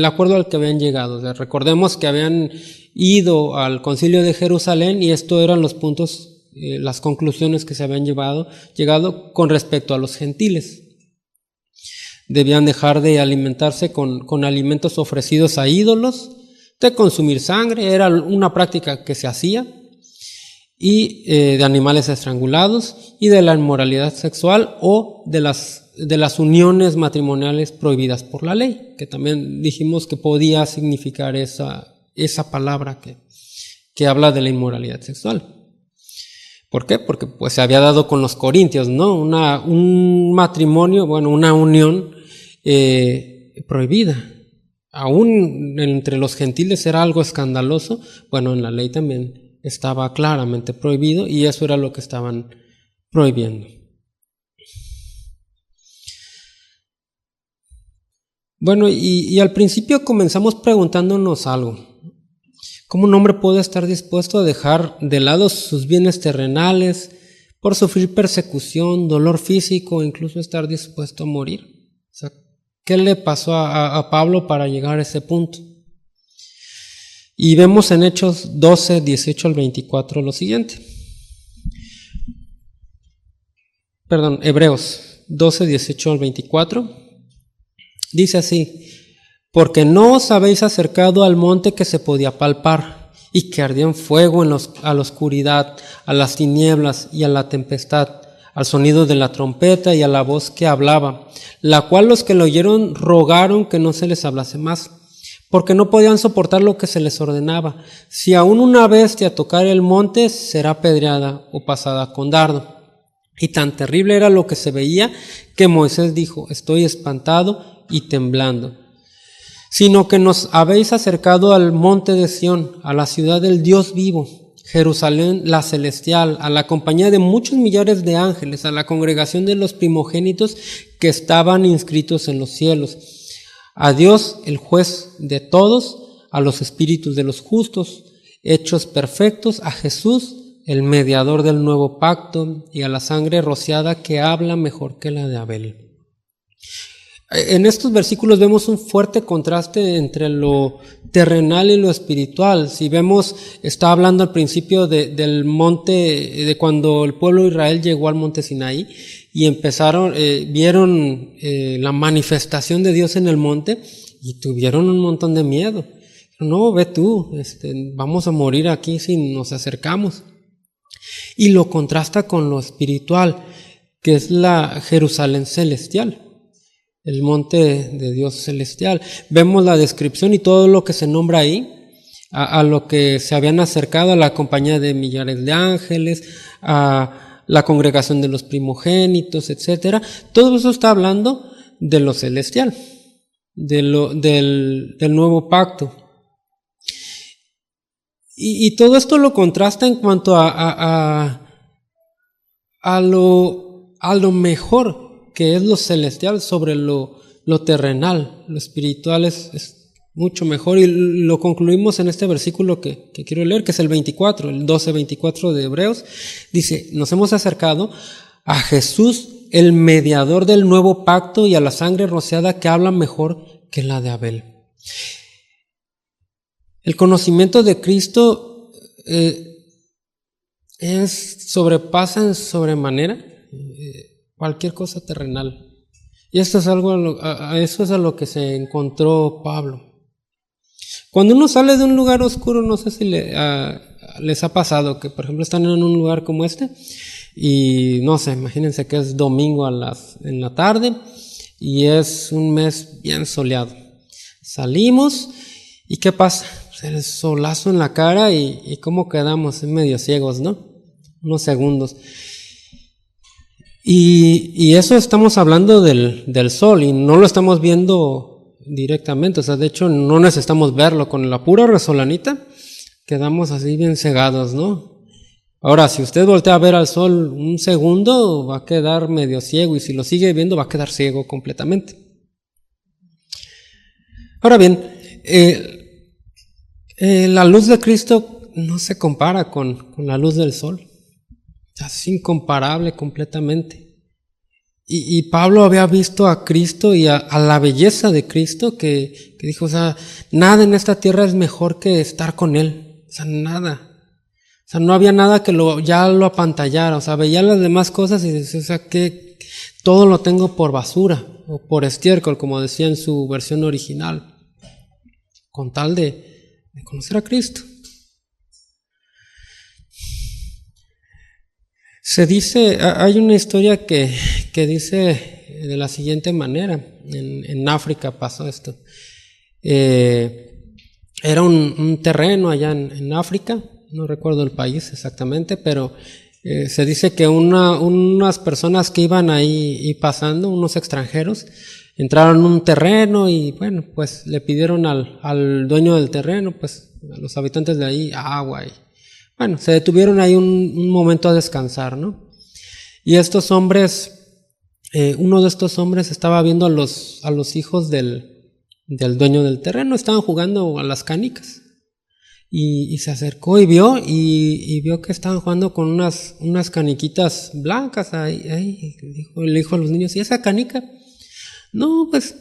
acuerdo al que habían llegado. O sea, recordemos que habían ido al Concilio de Jerusalén y estos eran los puntos, las conclusiones que se habían llegado con respecto a los gentiles. Debían dejar de alimentarse con alimentos ofrecidos a ídolos, de consumir sangre, era una práctica que se hacía, y de animales estrangulados y de la inmoralidad sexual o de las uniones matrimoniales prohibidas por la ley, que también dijimos que podía significar esa palabra que habla de la inmoralidad sexual. ¿Por qué? Porque pues se había dado con los corintios, ¿no? Un matrimonio, una unión prohibida. Aún entre los gentiles era algo escandaloso. Bueno, en la ley también estaba claramente prohibido y eso era lo que estaban prohibiendo. Bueno, y al principio comenzamos preguntándonos algo. ¿Cómo un hombre puede estar dispuesto a dejar de lado sus bienes terrenales por sufrir persecución, dolor físico, incluso estar dispuesto a morir? O sea, ¿qué le pasó a Pablo para llegar a ese punto? Y vemos en Hechos 12, 18 al 24 lo siguiente. Hebreos 12, 18 al 24. Dice así: porque no os habéis acercado al monte que se podía palpar y que ardía en fuego a la oscuridad, a las tinieblas y a la tempestad, al sonido de la trompeta y a la voz que hablaba, la cual los que lo oyeron rogaron que no se les hablase más, porque no podían soportar lo que se les ordenaba. Si aún una bestia tocara el monte, será apedreada o pasada con dardo. Y tan terrible era lo que se veía que Moisés dijo: estoy espantado y temblando. Sino que nos habéis acercado al monte de Sión, a la ciudad del Dios vivo, Jerusalén la celestial, a la compañía de muchos millares de ángeles, a la congregación de los primogénitos que estaban inscritos en los cielos, a Dios el juez de todos, a los espíritus de los justos hechos perfectos, a Jesús el mediador del nuevo pacto y a la sangre rociada que habla mejor que la de Abel. En estos versículos vemos un fuerte contraste entre lo terrenal y lo espiritual. Si vemos, está hablando al principio del monte, de cuando el pueblo de Israel llegó al monte Sinaí y vieron la manifestación de Dios en el monte y tuvieron un montón de miedo. No, ve tú, vamos a morir aquí si nos acercamos. Y lo contrasta con lo espiritual, que es la Jerusalén celestial, el monte de Dios celestial. Vemos la descripción y todo lo que se nombra ahí, a lo que se habían acercado, a la compañía de millares de ángeles, a la congregación de los primogénitos, etcétera. Todo eso está hablando de lo celestial, del nuevo pacto. Y todo esto lo contrasta en cuanto a lo mejor que es lo celestial sobre lo terrenal. Lo espiritual es mucho mejor. Y lo concluimos en este versículo que quiero leer, que es el 24, el 12:24 de Hebreos. Dice, nos hemos acercado a Jesús, el mediador del nuevo pacto, y a la sangre rociada que habla mejor que la de Abel. El conocimiento de Cristo sobrepasa en sobremanera cualquier cosa terrenal. Y esto es eso es a lo que se encontró Pablo. Cuando uno sale de un lugar oscuro, no sé si les ha pasado que, por ejemplo, están en un lugar como este y, no sé, imagínense que es domingo en la tarde y es un mes bien soleado. Salimos y ¿qué pasa? Pues el solazo en la cara y ¿cómo quedamos? Medio ciegos, ¿no? Unos segundos. Y eso estamos hablando del sol y no lo estamos viendo directamente, o sea, de hecho no necesitamos verlo, con la pura resolanita quedamos así bien cegados, ¿no? Ahora, si usted voltea a ver al sol un segundo, va a quedar medio ciego, y si lo sigue viendo va a quedar ciego completamente. Ahora bien, la luz de Cristo no se compara con la luz del sol. Es incomparable completamente. Y Pablo había visto a Cristo y a la belleza de Cristo que dijo, o sea, nada en esta tierra es mejor que estar con Él. O sea, nada. O sea, no había nada que ya lo apantallara. O sea, veía las demás cosas y decía, o sea, que todo lo tengo por basura o por estiércol, como decía en su versión original, con tal de conocer a Cristo. Se dice, hay una historia que dice de la siguiente manera. En África pasó esto. Era un terreno allá en África, no recuerdo el país exactamente, pero se dice que unas personas que iban ahí pasando, unos extranjeros, entraron en un terreno y bueno, pues le pidieron al dueño del terreno, pues a los habitantes de ahí, agua y bueno, se detuvieron ahí un momento a descansar, ¿no? Y estos hombres, uno de estos hombres estaba viendo a los hijos del dueño del terreno, estaban jugando a las canicas. Y se acercó y vio que estaban jugando con unas caniquitas blancas ahí. Le dijo a los niños, ¿y esa canica? No, pues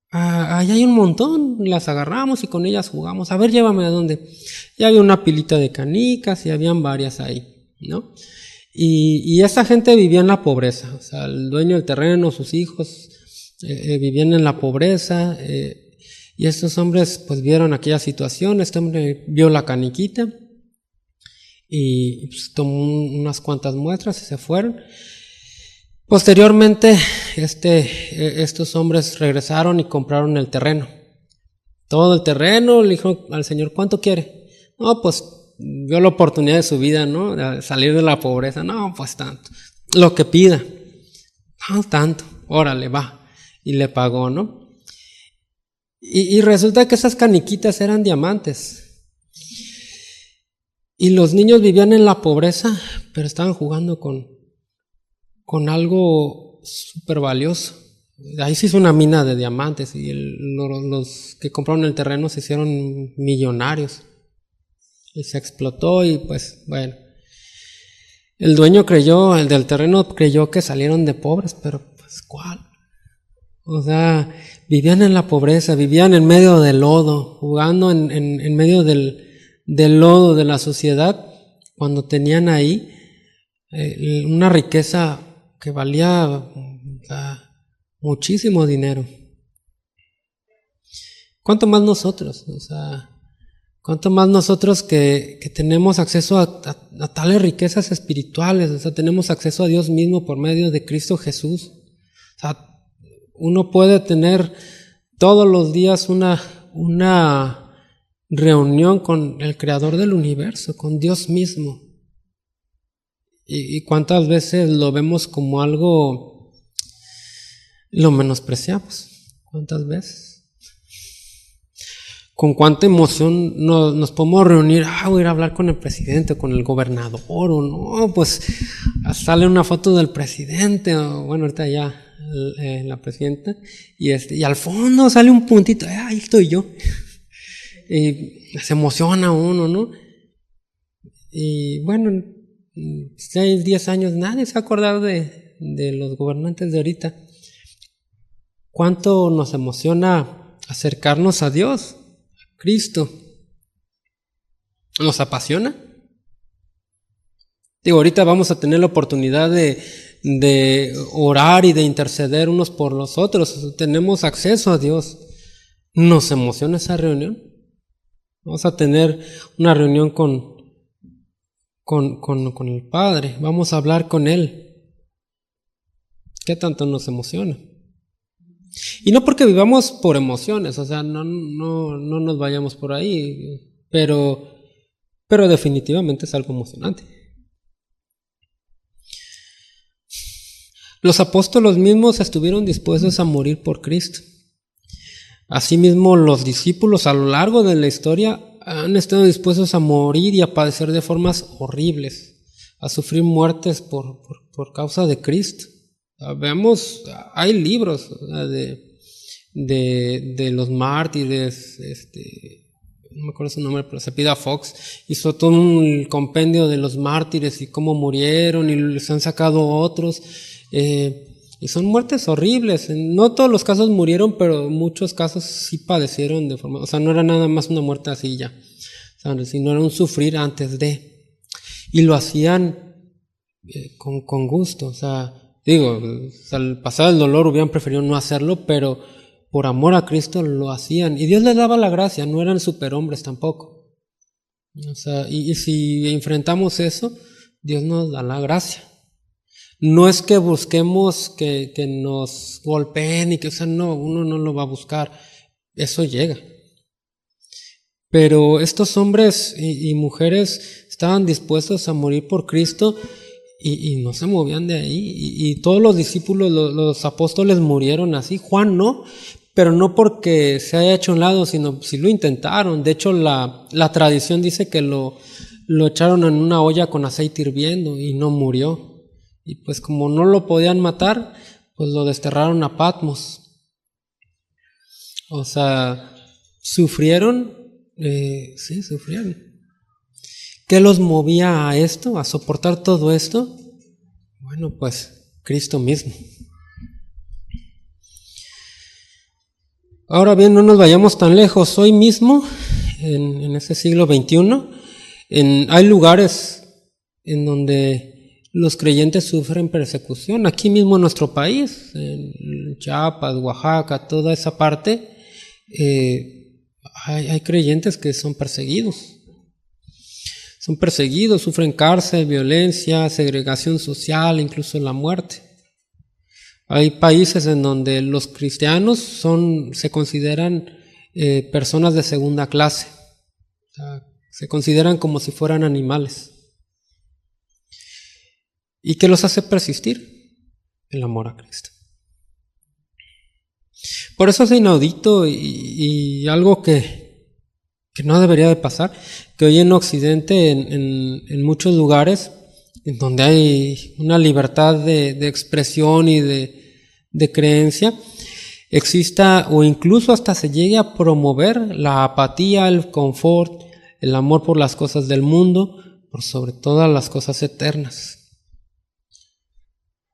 ahí hay un montón, las agarramos y con ellas jugamos. A ver, llévame a dónde. Ya había una pilita de canicas y habían varias ahí, ¿no? Y esa gente vivía en la pobreza. O sea, el dueño del terreno, sus hijos vivían en la pobreza. Y estos hombres pues vieron aquella situación. Este hombre vio la caniquita y pues, tomó unas cuantas muestras y se fueron. Posteriormente, estos hombres regresaron y compraron el terreno. Todo el terreno. Le dijo al señor, ¿cuánto quiere? No, pues vio la oportunidad de su vida, ¿no? De salir de la pobreza. No, pues tanto. Lo que pida. No, tanto. Órale, va. Y le pagó, ¿no? Y resulta que esas caniquitas eran diamantes. Y los niños vivían en la pobreza, pero estaban jugando con algo súper valioso. Ahí se hizo una mina de diamantes y los que compraron el terreno se hicieron millonarios. Y se explotó y pues bueno. El del terreno creyó que salieron de pobres, pero pues ¿cuál? O sea, vivían en la pobreza, vivían en medio del lodo, jugando en medio del lodo de la sociedad, cuando tenían ahí una riqueza que valía muchísimo dinero. ¿Cuánto más nosotros? O sea, ¿cuánto más nosotros que tenemos acceso a tales riquezas espirituales? O sea, tenemos acceso a Dios mismo por medio de Cristo Jesús. O sea, uno puede tener todos los días una reunión con el Creador del universo, con Dios mismo. Y cuántas veces lo vemos como algo, lo menospreciamos. ¿Cuántas veces? Con cuánta emoción nos podemos reunir, voy a ir a hablar con el presidente, con el gobernador, o no, pues sale una foto del presidente, o bueno, ahorita ya la presidenta, y al fondo sale un puntito, ahí estoy yo. Y se emociona uno, ¿no? Y bueno, 6, 10 años, nadie se ha acordado de los gobernantes de ahorita. ¿Cuánto nos emociona acercarnos a Dios, a Cristo? ¿Nos apasiona? Digo, ahorita vamos a tener la oportunidad de orar y de interceder unos por los otros. Tenemos acceso a Dios. ¿Nos emociona esa reunión? Vamos a tener una reunión con el Padre. Vamos a hablar con Él. ¿Qué tanto nos emociona? Y no porque vivamos por emociones, o sea, no nos vayamos por ahí, pero definitivamente es algo emocionante. Los apóstoles mismos estuvieron dispuestos a morir por Cristo. Asimismo, los discípulos a lo largo de la historia han estado dispuestos a morir y a padecer de formas horribles, a sufrir muertes por causa de Cristo. Veamos, hay libros de los mártires, no me acuerdo su nombre, pero Cepeda Fox hizo todo un compendio de los mártires y cómo murieron, y les han sacado otros, y son muertes horribles. No todos los casos murieron, pero muchos casos sí padecieron de forma, o sea, no era nada más una muerte así ya, ¿sabes? Sino era un sufrir antes de, y lo hacían con gusto, o sea, digo, al pasar el dolor hubieran preferido no hacerlo, pero por amor a Cristo lo hacían. Y Dios les daba la gracia, no eran superhombres tampoco. O sea, y si enfrentamos eso, Dios nos da la gracia. No es que busquemos que nos golpeen y que, o sea, no, uno no lo va a buscar. Eso llega. Pero estos hombres y mujeres estaban dispuestos a morir por Cristo y no se movían de ahí. Y todos los discípulos, los apóstoles murieron así. Juan no, pero no porque se haya hecho a un lado, sino si lo intentaron. De hecho, la tradición dice que lo echaron en una olla con aceite hirviendo y no murió. Y pues como no lo podían matar, pues lo desterraron a Patmos. O sea, sufrieron, sí, sufrieron. ¿Qué los movía a esto, a soportar todo esto? Bueno, pues Cristo mismo. Ahora bien, no nos vayamos tan lejos. Hoy mismo, en ese siglo XXI, hay lugares en donde los creyentes sufren persecución. Aquí mismo en nuestro país, en Chiapas, Oaxaca, toda esa parte, hay creyentes que son perseguidos. Son perseguidos, sufren cárcel, violencia, segregación social, incluso la muerte. Hay países en donde los cristianos se consideran personas de segunda clase. O sea, se consideran como si fueran animales. ¿Y qué los hace persistir? El amor a Cristo. Por eso es inaudito y algo que no debería de pasar, que hoy en Occidente, en muchos lugares, en donde hay una libertad de expresión y de creencia, exista o incluso hasta se llegue a promover la apatía, el confort, el amor por las cosas del mundo, por sobre todas las cosas eternas.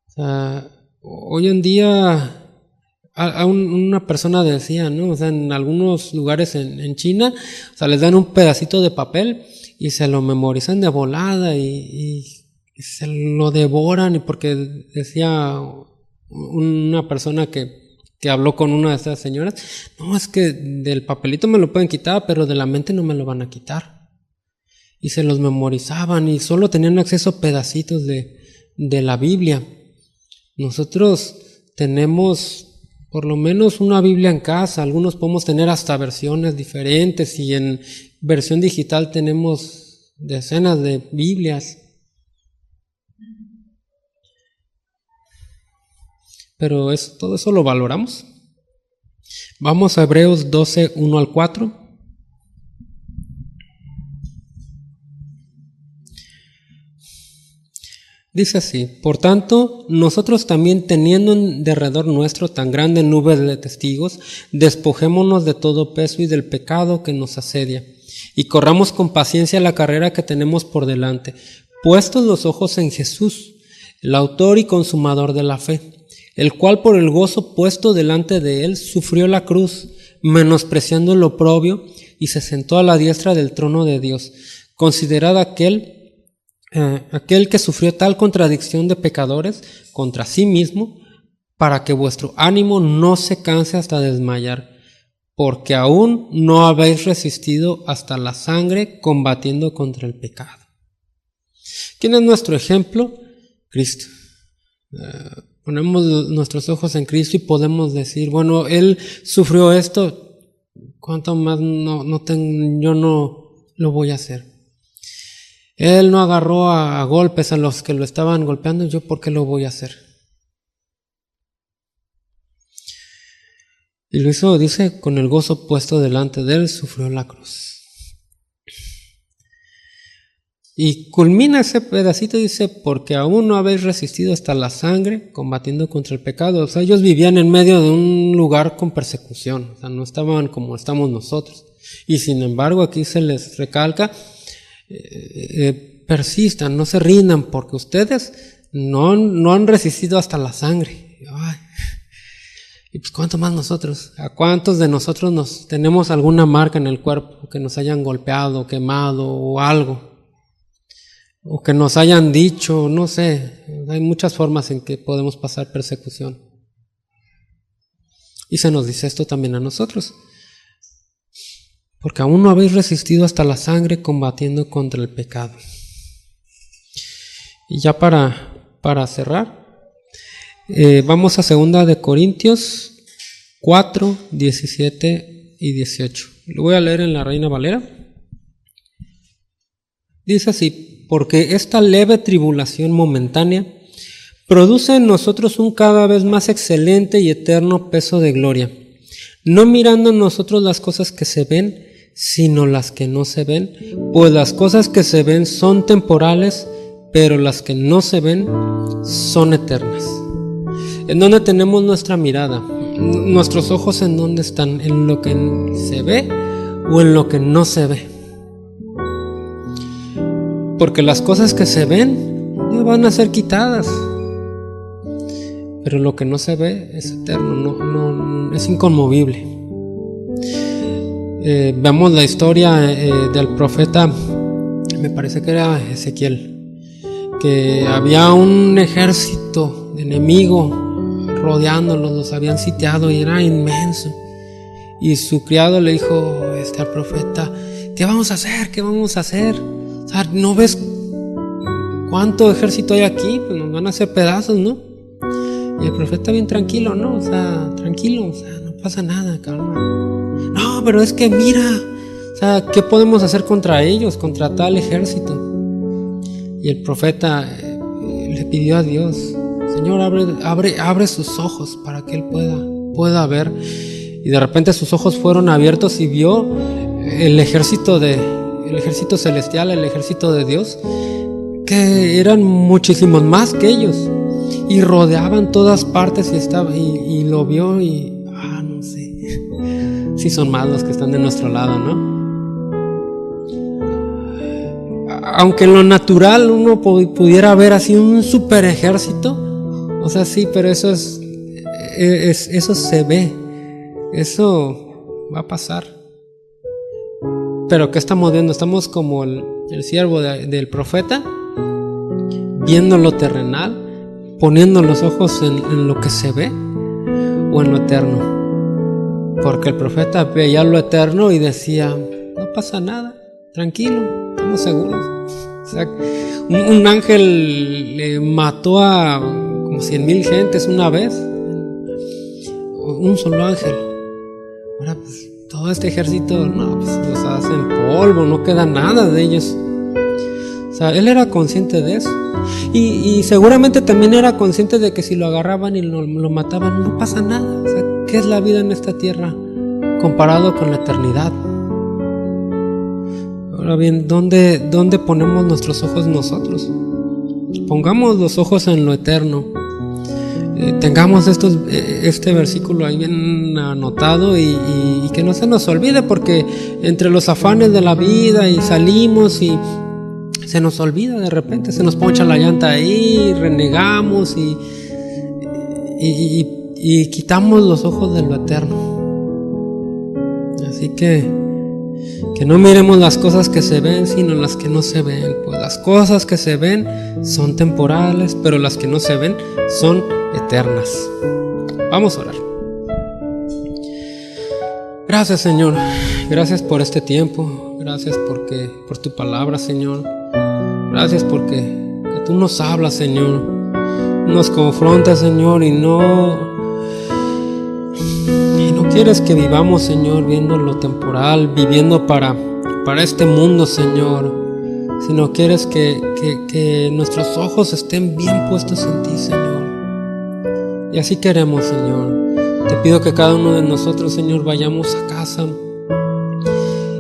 O sea, hoy en día una persona decía, ¿no? O sea, en algunos lugares en China, o sea, les dan un pedacito de papel y se lo memorizan de volada y se lo devoran, y porque decía una persona que habló con una de estas señoras, no, es que del papelito me lo pueden quitar, pero de la mente no me lo van a quitar. Y se los memorizaban y solo tenían acceso a pedacitos de la Biblia. Nosotros tenemos por lo menos una Biblia en casa, algunos podemos tener hasta versiones diferentes, y en versión digital tenemos decenas de Biblias. Pero todo eso lo valoramos. Vamos a Hebreos 12, 1 al 4. Dice así: por tanto, nosotros también, teniendo en derredor nuestro tan grande nube de testigos, despojémonos de todo peso y del pecado que nos asedia, y corramos con paciencia la carrera que tenemos por delante, puestos los ojos en Jesús, el autor y consumador de la fe, el cual por el gozo puesto delante de él sufrió la cruz, menospreciando el oprobio, y se sentó a la diestra del trono de Dios. Considerad aquel que sufrió tal contradicción de pecadores contra sí mismo, para que vuestro ánimo no se canse hasta desmayar, porque aún no habéis resistido hasta la sangre combatiendo contra el pecado. ¿Quién es nuestro ejemplo? Cristo. Ponemos nuestros ojos en Cristo y podemos decir, bueno, Él sufrió esto, ¿cuánto más yo no lo voy a hacer? Él no agarró a golpes a los que lo estaban golpeando, ¿yo por qué lo voy a hacer? Y lo hizo, dice, con el gozo puesto delante de él, sufrió la cruz. Y culmina ese pedacito, dice, porque aún no habéis resistido hasta la sangre combatiendo contra el pecado. O sea, ellos vivían en medio de un lugar con persecución, o sea, no estaban como estamos nosotros. Y sin embargo, aquí se les recalca, persistan, no se rindan, porque ustedes no han resistido hasta la sangre. Ay. Y pues ¿cuánto más nosotros? ¿A cuántos de nosotros tenemos alguna marca en el cuerpo que nos hayan golpeado, quemado o algo? O que nos hayan dicho, no sé, hay muchas formas en que podemos pasar persecución. Y se nos dice esto también a nosotros. Porque aún no habéis resistido hasta la sangre combatiendo contra el pecado. Y ya para cerrar, vamos a 2 de Corintios 4, 17 y 18. Lo voy a leer en la Reina Valera. Dice así: porque esta leve tribulación momentánea produce en nosotros un cada vez más excelente y eterno peso de gloria, no mirando en nosotros las cosas que se ven, sino las que no se ven, pues las cosas que se ven son temporales, pero las que no se ven son eternas. ¿En dónde tenemos nuestra mirada? ¿Nuestros ojos en dónde están? ¿En lo que se ve o en lo que no se ve? Porque las cosas que se ven no van a ser quitadas, pero lo que no se ve es eterno, no es inconmovible. Veamos la historia del profeta, me parece que era Ezequiel, que había un ejército enemigo rodeándolos, los habían sitiado y era inmenso. Y su criado le dijo al profeta: ¿qué vamos a hacer? ¿Qué vamos a hacer? O sea, ¿no ves cuánto ejército hay aquí? Pues nos van a hacer pedazos, ¿no? Y el profeta bien tranquilo, ¿no? O sea, tranquilo, o sea, no pasa nada, calma. No, pero es que mira, o sea, ¿qué podemos hacer contra ellos, contra tal ejército? Y el profeta le pidió a Dios: Señor, abre sus ojos para que él pueda ver. Y de repente sus ojos fueron abiertos y vio el ejército celestial, el ejército de Dios, que eran muchísimos más que ellos y rodeaban todas partes y lo vio y no sé si son más los que están de nuestro lado, ¿no? Aunque en lo natural uno pudiera ver así un super ejército, o sea, sí, pero eso se ve, eso va a pasar. Pero ¿qué estamos viendo? Estamos como el siervo del profeta, viendo lo terrenal, poniendo los ojos en lo que se ve o en lo eterno. Porque el profeta veía lo eterno y decía: no pasa nada, tranquilo, estamos seguros. O sea, un ángel le mató a como 100,000 gentes una vez, un solo ángel. Ahora pues todo este ejército, no, pues los hacen polvo, no queda nada de ellos. O sea, él era consciente de eso. Y seguramente también era consciente de que si lo agarraban y lo mataban, no pasa nada. O sea, ¿qué es la vida en esta tierra comparado con la eternidad? Ahora bien, ¿dónde ponemos nuestros ojos nosotros? Pongamos los ojos en lo eterno. Tengamos este versículo ahí bien anotado y que no se nos olvide, porque entre los afanes de la vida y salimos y se nos olvida de repente, se nos poncha la llanta ahí, renegamos y quitamos los ojos de lo eterno. Así que no miremos las cosas que se ven, sino las que no se ven. Pues las cosas que se ven son temporales, pero las que no se ven son eternas. Vamos a orar. Gracias, Señor. Gracias por este tiempo. Gracias por tu palabra, Señor. Gracias porque tú nos hablas, Señor. Nos confrontas, Señor, y no quieres que vivamos, Señor, viendo lo temporal, viviendo para este mundo, Señor, sino quieres que nuestros ojos estén bien puestos en ti, Señor. Y así queremos, Señor. Te pido que cada uno de nosotros, Señor, vayamos a casa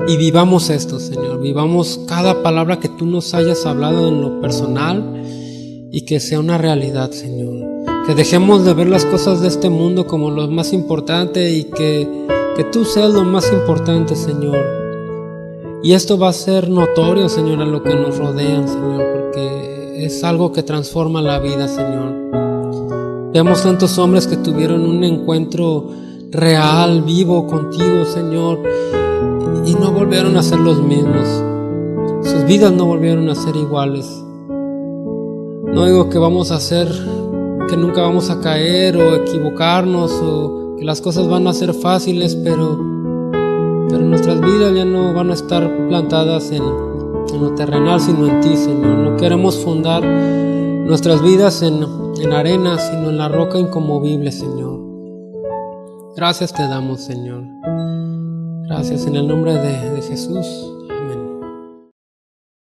y vivamos esto, Señor. Vivamos cada palabra que tú nos hayas hablado en lo personal y que sea una realidad, Señor. Que dejemos de ver las cosas de este mundo como lo más importante y que tú seas lo más importante, Señor. Y esto va a ser notorio, Señor, a lo que nos rodean, Señor, porque es algo que transforma la vida, Señor. Vemos tantos hombres que tuvieron un encuentro real, vivo contigo, Señor, y no volvieron a ser los mismos. Sus vidas no volvieron a ser iguales. No digo que vamos a hacer, que nunca vamos a caer o equivocarnos o que las cosas van a ser fáciles, pero nuestras vidas ya no van a estar plantadas en lo terrenal, sino en ti, Señor. No queremos fundar nuestras vidas en arena, sino en la roca inconmovible, Señor. Gracias te damos, Señor. Gracias en el nombre de Jesús.